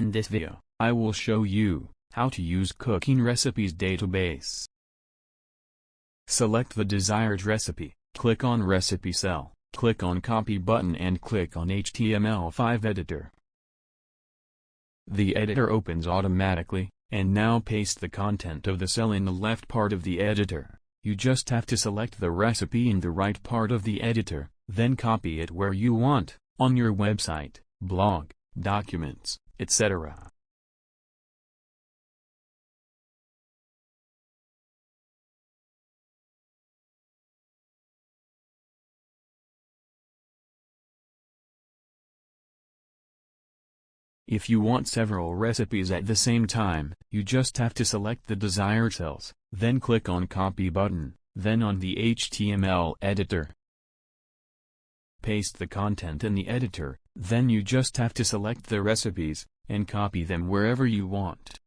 In this video, I will show you how to use cooking recipes database. Select the desired recipe, click on Recipe cell, click on Copy button and click on HTML5 editor. The editor opens automatically, and now paste the content of the cell in the left part of the editor. You just have to select the recipe in the right part of the editor, then copy it where you want, on your website, blog, documents, etc. If you want several recipes at the same time, you just have to select the desired cells, then click on Copy button, then on the HTML editor. Paste the content in the editor, then you just have to select the recipes, and copy them wherever you want.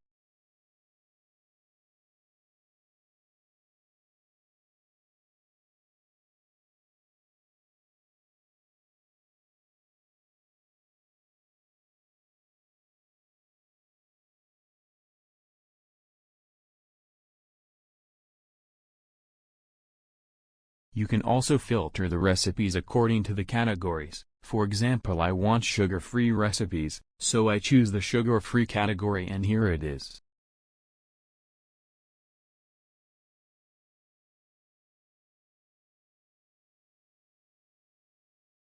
You can also filter the recipes according to the categories. For example, I want sugar-free recipes, so I choose the sugar-free category and here it is.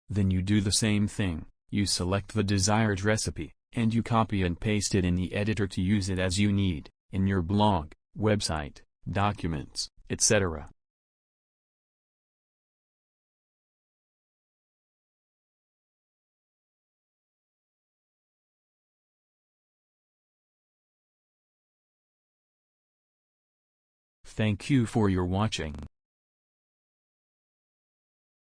Then you do the same thing, you select the desired recipe, and you copy and paste it in the editor to use it as you need, in your blog, website, documents, etc. Thank you for your watching.